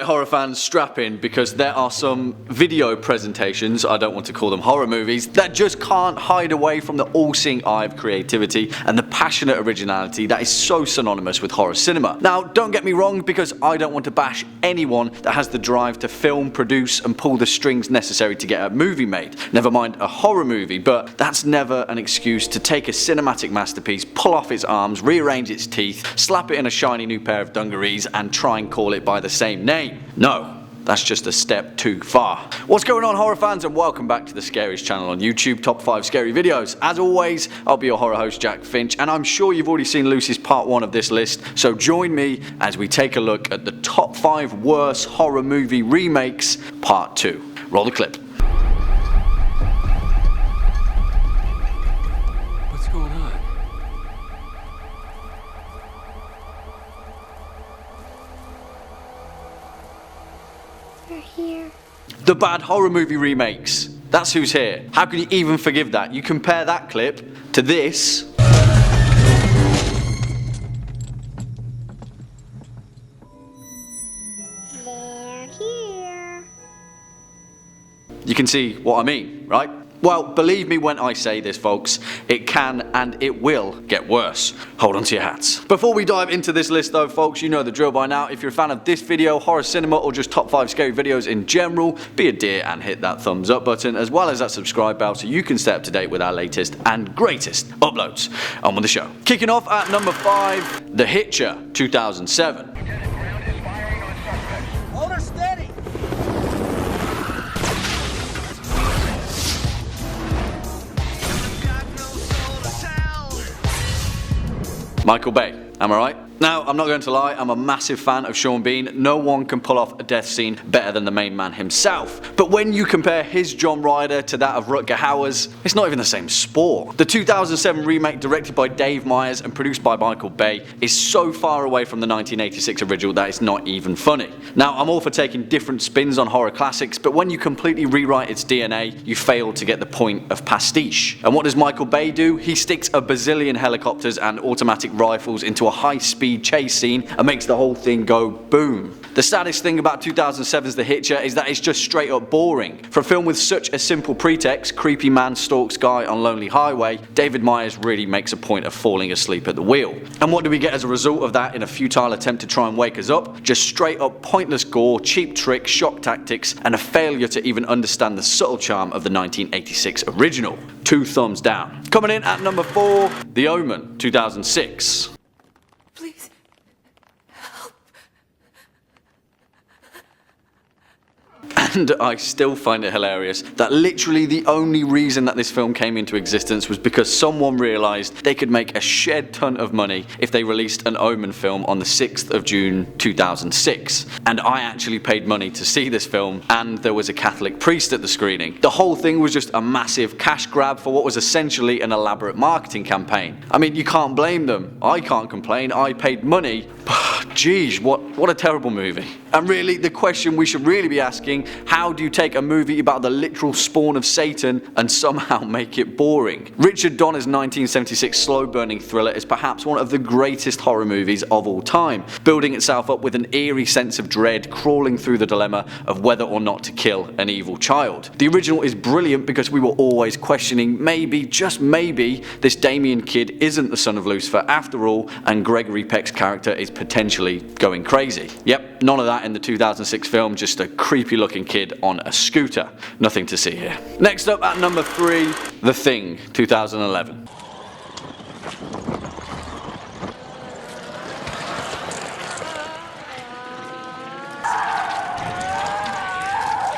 horror fans, strap in, because there are some video presentations, I don't want to call them horror movies, that just can't hide away from the all-seeing eye of creativity and the passionate originality that is so synonymous with horror cinema. Now, don't get me wrong, because I don't want to bash anyone that has the drive to film, produce and pull the strings necessary to get a movie made, never mind a horror movie, but that's never an excuse to take a cinematic masterpiece, pull off its arms, rearrange its teeth, slap it in a shiny new pair of dungarees and try and call it by the same name. No, that's just a step too far. What's going on, horror fans, and welcome back to the Scariest channel on YouTube, Top 5 Scary Videos. As always, I'll be your horror host, Jack Finch, and I'm sure you've already seen Lucy's part 1 of this list, so join me as we take a look at the top 5 worst horror movie remakes, part 2. Roll the clip. What's going on? They're here. The bad horror movie remakes. That's who's here. How can you even forgive that? You compare that clip to this. They're here. You can see what I mean, right? Well, believe me when I say this, folks, it can and it will get worse. Hold on to your hats. Before we dive into this list though, folks, you know the drill by now. If you're a fan of this video, horror cinema, or just top 5 scary videos in general, be a dear and hit that thumbs up button, as well as that subscribe bell, so you can stay up to date with our latest and greatest uploads. On with the show. Kicking off at number 5, The Hitcher, 2007. Hold her steady. Michael Bay, am I right? Now, I'm not going to lie, I'm a massive fan of Sean Bean. No one can pull off a death scene better than the main man himself. But when you compare his John Ryder to that of Rutger Hauer's, it's not even the same sport. The 2007 remake, directed by Dave Meyers and produced by Michael Bay, is so far away from the 1986 original that it's not even funny. Now, I'm all for taking different spins on horror classics, but when you completely rewrite its DNA, you fail to get the point of pastiche. And what does Michael Bay do? He sticks a bazillion helicopters and automatic rifles into a high-speed chase scene and makes the whole thing go boom. The saddest thing about 2007's The Hitcher is that it's just straight up boring. For a film with such a simple pretext, creepy man stalks guy on lonely highway, David Meyers really makes a point of falling asleep at the wheel. And what do we get as a result of that in a futile attempt to try and wake us up? Just straight up pointless gore, cheap tricks, shock tactics, and a failure to even understand the subtle charm of the 1986 original. 2 thumbs down. Coming in at number 4, The Omen, 2006. Please. Help. And I still find it hilarious that literally the only reason that this film came into existence was because someone realised they could make a shed ton of money if they released an Omen film on the 6th of June 2006. And I actually paid money to see this film, and there was a Catholic priest at the screening. The whole thing was just a massive cash grab for what was essentially an elaborate marketing campaign. I mean, you can't blame them. I can't complain. I paid money. Geez, what a terrible movie. And really, the question we should really be asking, how do you take a movie about the literal spawn of Satan and somehow make it boring? Richard Donner's 1976 slow-burning thriller is perhaps one of the greatest horror movies of all time, building itself up with an eerie sense of dread, crawling through the dilemma of whether or not to kill an evil child. The original is brilliant because we were always questioning, maybe, just maybe, this Damien kid isn't the son of Lucifer after all, and Gregory Peck's character is potentially going crazy. Yep, none of that in the 2006 film, just a creepy looking kid on a scooter. Nothing to see here. Next up at number 3, The Thing, 2011.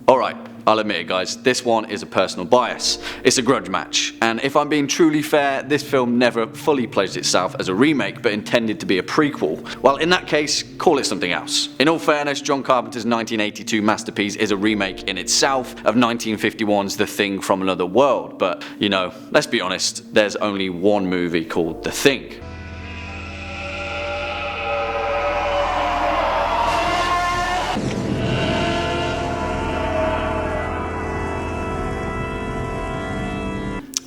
Alright, I'll admit it guys, this one is a personal bias. It's a grudge match, and if I'm being truly fair, this film never fully pledged itself as a remake but intended to be a prequel. Well, in that case, call it something else. In all fairness, John Carpenter's 1982 masterpiece is a remake in itself of 1951's The Thing from Another World, but you know, let's be honest, there's only one movie called The Thing.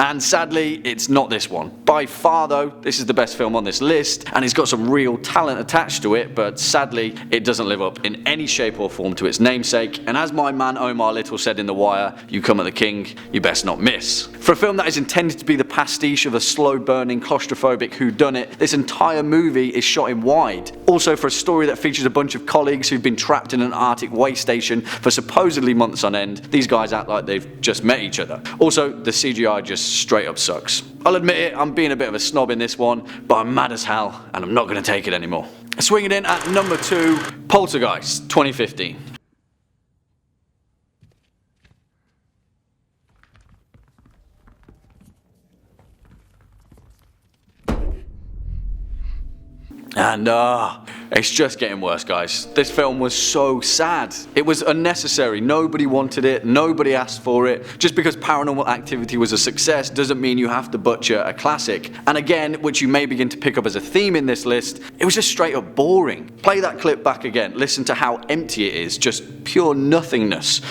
And sadly, it's not this one. By far though, this is the best film on this list, and it's got some real talent attached to it, but sadly, it doesn't live up in any shape or form to its namesake, and as my man Omar Little said in The Wire, you come at the king, you best not miss. For a film that is intended to be the pastiche of a slow-burning, claustrophobic whodunit, this entire movie is shot in wide. Also, for a story that features a bunch of colleagues who've been trapped in an Arctic way station for supposedly months on end, these guys act like they've just met each other. Also, the CGI just straight up sucks. I'll admit it, I'm being a bit of a snob in this one, but I'm mad as hell, and I'm not going to take it anymore. Swinging in at number 2, Poltergeist, 2015. And it's just getting worse, guys. This film was so sad. It was unnecessary. Nobody wanted it. Nobody asked for it. Just because Paranormal Activity was a success doesn't mean you have to butcher a classic. And again, which you may begin to pick up as a theme in this list, it was just straight up boring. Play that clip back again. Listen to how empty it is. Just pure nothingness.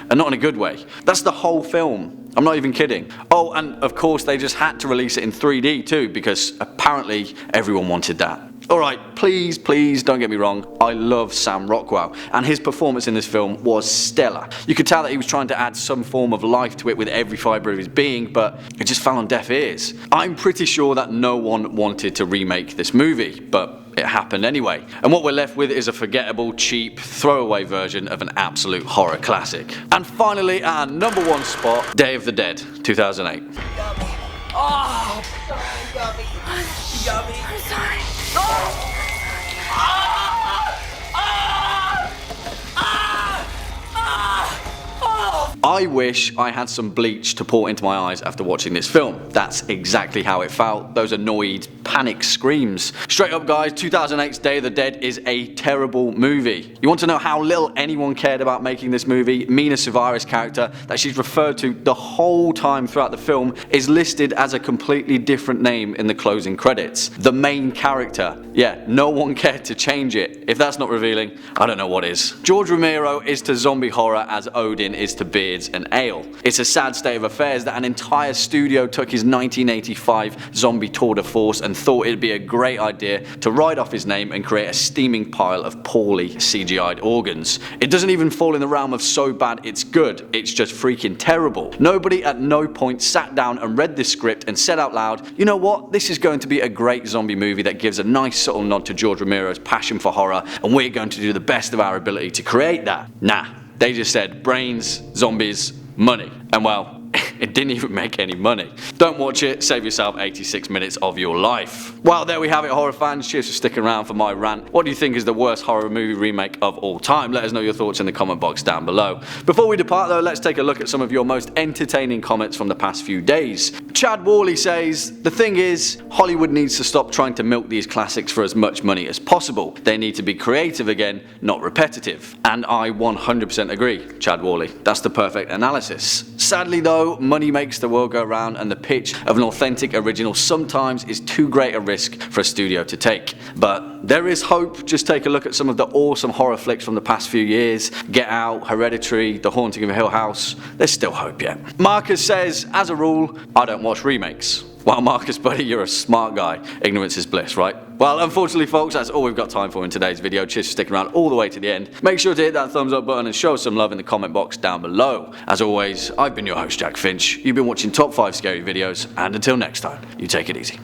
And not in a good way. That's the whole film. I'm not even kidding. Oh, and of course they just had to release it in 3D too, because apparently everyone wanted that. Alright, please don't get me wrong, I love Sam Rockwell, and his performance in this film was stellar. You could tell that he was trying to add some form of life to it with every fibre of his being, but it just fell on deaf ears. I'm pretty sure that no one wanted to remake this movie, but it happened anyway. And what we're left with is a forgettable, cheap, throwaway version of an absolute horror classic. And finally, at our number 1 spot, Day of the Dead, 2008. Yummy. Oh, sorry, yummy. Yummy. I'm sorry. Oh! I wish I had some bleach to pour into my eyes after watching this film. That's exactly how it felt, those annoyed, panic screams. Straight up guys, 2008's Day of the Dead is a terrible movie. You want to know how little anyone cared about making this movie? Mina Suvaris' character, that she's referred to the whole time throughout the film, is listed as a completely different name in the closing credits. The main character. Yeah, no one cared to change it. If that's not revealing, I don't know what is. George Romero is to zombie horror as Odin is to beards and ale. It's a sad state of affairs that an entire studio took his 1985 zombie tour de force and thought it'd be a great idea to write off his name and create a steaming pile of poorly CGI'd organs. It doesn't even fall in the realm of so bad it's good, it's just freaking terrible. Nobody at no point sat down and read this script and said out loud, you know what, this is going to be a great zombie movie that gives a nice subtle nod to George Romero's passion for horror, and we're going to do the best of our ability to create that. Nah. They just said brains, zombies, money. And well, it didn't even make any money. Don't watch it, save yourself 86 minutes of your life. Well, there we have it, horror fans. Cheers for sticking around for my rant. What do you think is the worst horror movie remake of all time? Let us know your thoughts in the comment box down below. Before we depart though, let's take a look at some of your most entertaining comments from the past few days. Chad Worley says, the thing is, Hollywood needs to stop trying to milk these classics for as much money as possible. They need to be creative again, not repetitive. And I 100% agree, Chad Worley. That's the perfect analysis. Sadly though, money makes the world go round, and the pitch of an authentic original sometimes is too great a risk for a studio to take. But there is hope. Just take a look at some of the awesome horror flicks from the past few years. Get Out, Hereditary, The Haunting of Hill House. There's still hope yet. Marcus says, as a rule, I don't watch remakes. Wow, Marcus, buddy, you're a smart guy. Ignorance is bliss, right? Well, unfortunately, folks, that's all we've got time for in today's video. Cheers for sticking around all the way to the end. Make sure to hit that thumbs up button and show us some love in the comment box down below. As always, I've been your host, Jack Finch. You've been watching Top 5 Scary Videos, and until next time, you take it easy.